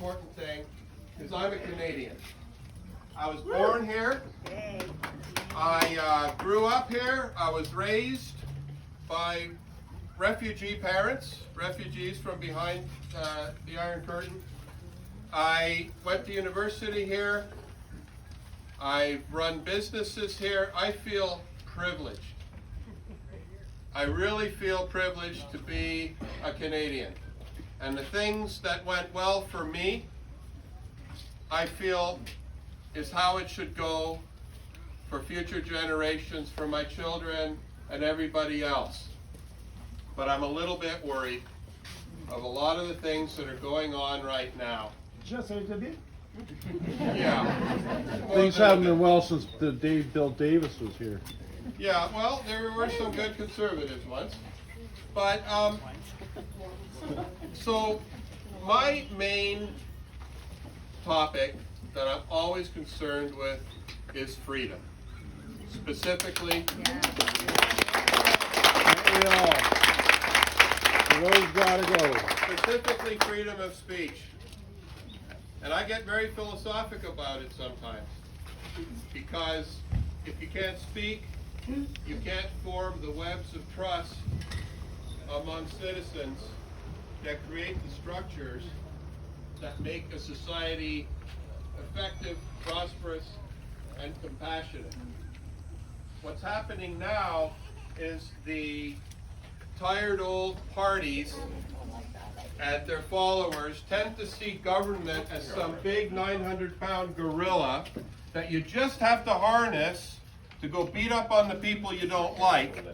important thing is I'm a Canadian. I was born here. I grew up here. I was raised by refugee parents, refugees from behind the Iron Curtain. I went to university here. I've run businesses here. I feel privileged. I really feel privileged to be a Canadian. And the things that went well for me, I feel is how it should go for future generations, for my children and everybody else. But I'm a little bit worried of a lot of the things that are going on right now. Just a little bit? Yeah. Things haven't been well since Bill Davis was here. Yeah, well, there were some good conservatives once. But, so my main topic that I'm always concerned with is freedom. Specifically, Those gotta go. Specifically freedom of speech. And I get very philosophical about it sometimes. Because if you can't speak, you can't form the webs of trust among citizens that create the structures that make a society effective, prosperous, and compassionate. What's happening now is the tired old parties and their followers tend to see government as some big 900-pound gorilla that you just have to harness to go beat up on the people you don't like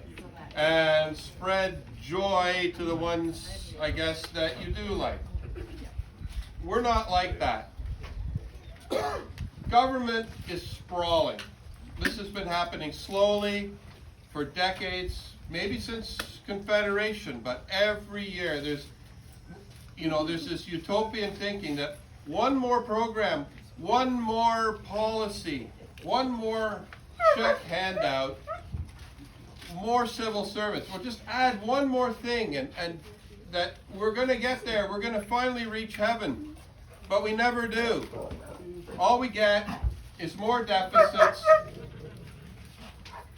and spread joy to the ones, I guess, that you do like. We're not like that. Government is sprawling. This has been happening slowly for decades, maybe since Confederation, but every year there's this utopian thinking that one more program, one more policy, one more check handout, more civil servants. We'll just add one more thing and that we're going to get there. We're going to finally reach heaven. But we never do. All we get is more deficits,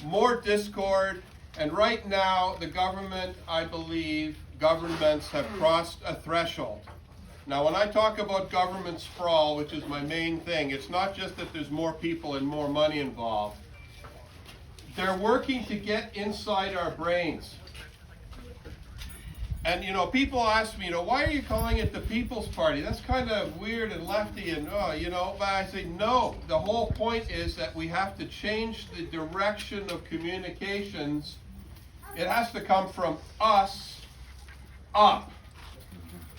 more discord, and right now the government, I believe, governments have crossed a threshold. Now when I talk about government sprawl, which is my main thing, it's not just that there's more people and more money involved. They're working to get inside our brains. And people ask me, why are you calling it the People's Party? That's kind of weird and lefty and, but I say, no. The whole point is that we have to change the direction of communications. It has to come from us up.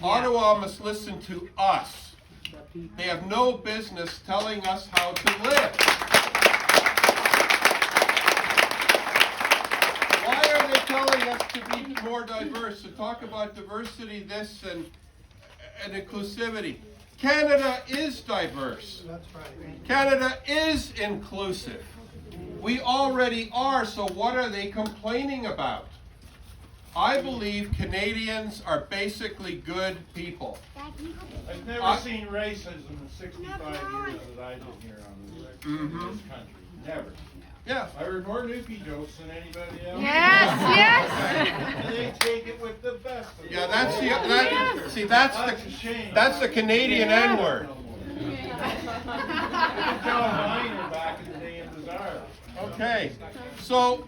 Ottawa must listen to us. They have no business telling us how to live. Why are they telling us to be more diverse, to talk about diversity, this and inclusivity? Canada is diverse. That's right. Canada is inclusive. We already are, so what are they complaining about? I believe Canadians are basically good people. I've never seen racism in 65 years that I've been here in this country. Never. Yeah. I heard more Nuki jokes than anybody else. Yes. And they take it with the best of them. Yeah, that's the Canadian N-word. John Miner back in the day in Bizarre. Okay, so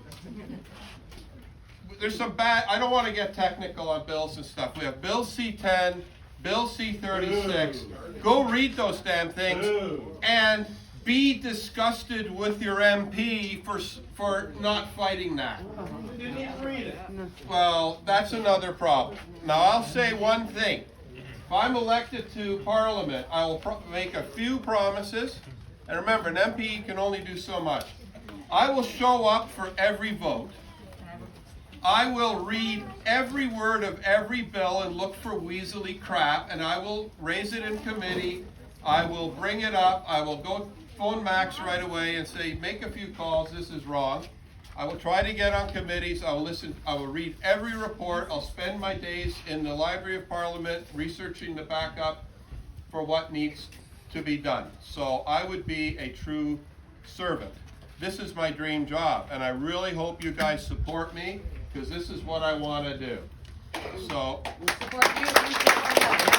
there's some bad, I don't want to get technical on bills and stuff. We have Bill C-10, Bill C-36. Go read those damn things and be disgusted with your MP for not fighting that. You didn't even read it. Well, that's another problem. Now, I'll say one thing. If I'm elected to Parliament, I will make a few promises. And remember, an MP can only do so much. I will show up for every vote. I will read every word of every bill and look for weaselly crap, and I will raise it in committee. I will bring it up. I will go phone Max right away and say, make a few calls, this is wrong. I will try to get on committees. I will listen. I will read every report. I'll spend my days in the Library of Parliament researching the backup for what needs to be done. So I would be a true servant. This is my dream job, and I really hope you guys support me, because this is what I want to do. So We support you. We support you.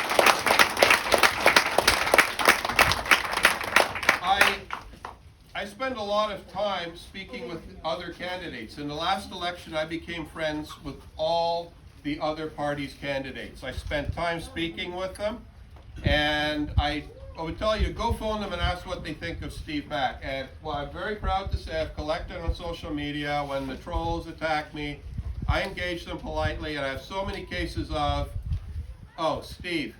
I spend a lot of time speaking with other candidates. In the last election, I became friends with all the other parties' candidates. I spent time speaking with them, and I would tell you, go phone them and ask what they think of Steve Makk. And well, I'm very proud to say I've collected on social media. When the trolls attack me, I engage them politely, and I have so many cases of, oh, Steve,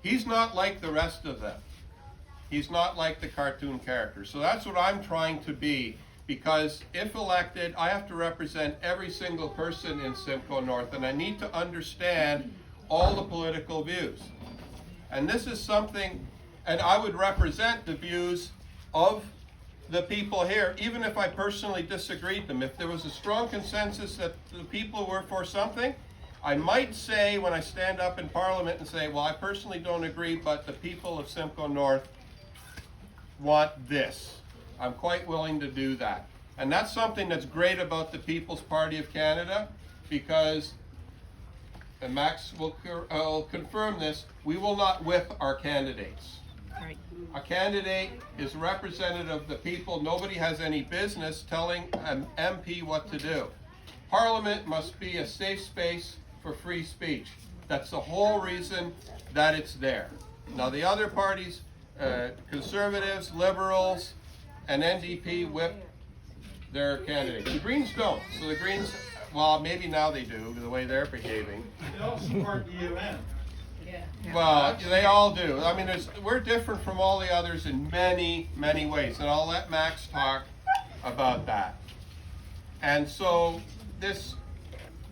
he's not like the rest of them. He's not like the cartoon character. So that's what I'm trying to be, because if elected, I have to represent every single person in Simcoe North, and I need to understand all the political views. And this is something, and I would represent the views of the people here, even if I personally disagreed them. If there was a strong consensus that the people were for something, I might say when I stand up in Parliament and say, well, I personally don't agree, but the people of Simcoe North want this. I'm quite willing to do that. And that's something that's great about the People's Party of Canada, because, and Max will confirm this, we will not whip our candidates. Right. A candidate is representative of the people. Nobody has any business telling an MP what to do. Parliament must be a safe space for free speech. That's the whole reason that it's there. Now the other parties, Conservatives, Liberals, and NDP whip their candidates. The Greens don't. So the Greens, well, maybe now they do, the way they're behaving. They all support the UN. Well, they all do. I mean, we're different from all the others in many, many ways. And I'll let Max talk about that. And so this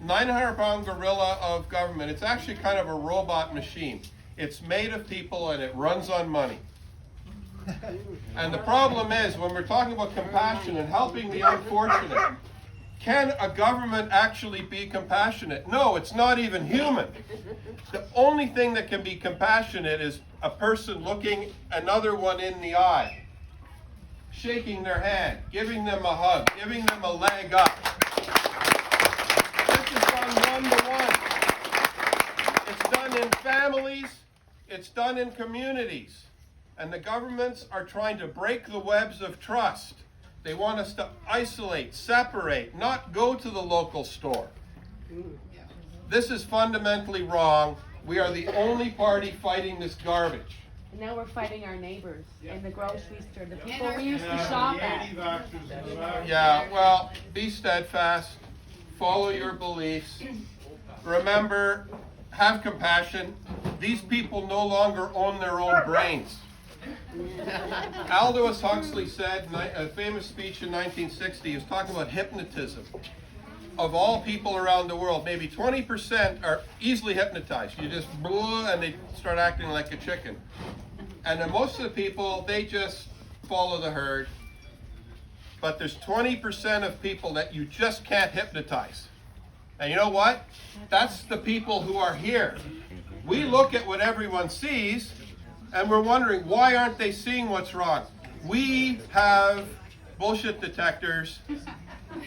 900-pound gorilla of government, it's actually kind of a robot machine. It's made of people and it runs on money. And the problem is, when we're talking about compassion and helping the unfortunate, can a government actually be compassionate? No, it's not even human. The only thing that can be compassionate is a person looking another one in the eye, shaking their hand, giving them a hug, giving them a leg up. This is done one-to-one. It's done in families, it's done in communities. And the governments are trying to break the webs of trust. They want us to isolate, separate, not go to the local store. This is fundamentally wrong. We are the only party fighting this garbage. And now we're fighting our neighbors in the grocery store, the people we used to shop at. Yeah, well, be steadfast, follow your beliefs. Remember, have compassion. These people no longer own their own brains. Aldous Huxley said, a famous speech in 1960, he was talking about hypnotism. Of all people around the world, maybe 20% are easily hypnotized. You just and they start acting like a chicken. And then most of the people, they just follow the herd. But there's 20% of people that you just can't hypnotize. And you know what? That's the people who are here. We look at what everyone sees, and we're wondering, why aren't they seeing what's wrong? We have bullshit detectors,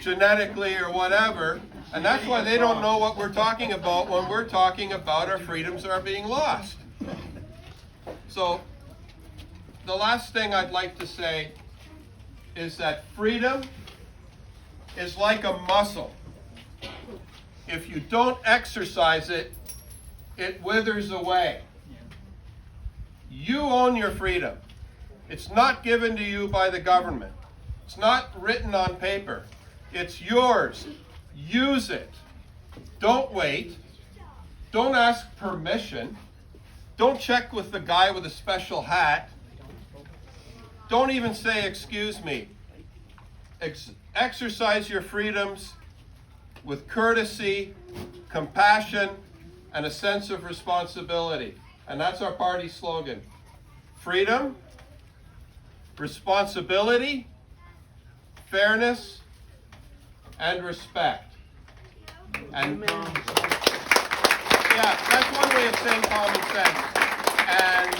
genetically or whatever, and that's why they don't know what we're talking about when we're talking about our freedoms are being lost. So, the last thing I'd like to say is that freedom is like a muscle. If you don't exercise it, it withers away. You own your freedom. It's not given to you by the government. It's not written on paper. It's yours. Use it. Don't wait. Don't ask permission. Don't check with the guy with a special hat. Don't even say, excuse me. Exercise your freedoms with courtesy, compassion, and a sense of responsibility. And that's our party slogan. Freedom, responsibility, fairness, and respect. And yeah, that's one way of saying common sense. And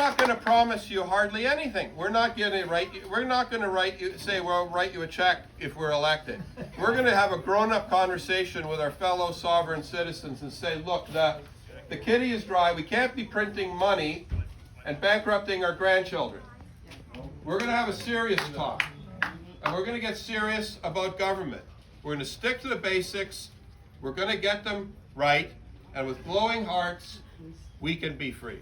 not going to promise you hardly anything. We're not going to write you, say we'll write you a check if we're elected. We're going to have a grown-up conversation with our fellow sovereign citizens and say, look, the kitty is dry. We can't be printing money and bankrupting our grandchildren. We're going to have a serious talk. And we're going to get serious about government. We're going to stick to the basics. We're going to get them right. And with glowing hearts, we can be free.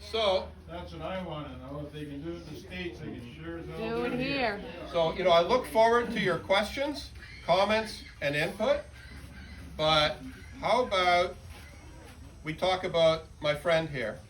So, that's what I want to know. If they can do it in the States, they can sure as hell Do it here. So, I look forward to your questions, comments, and input. But how about we talk about my friend here?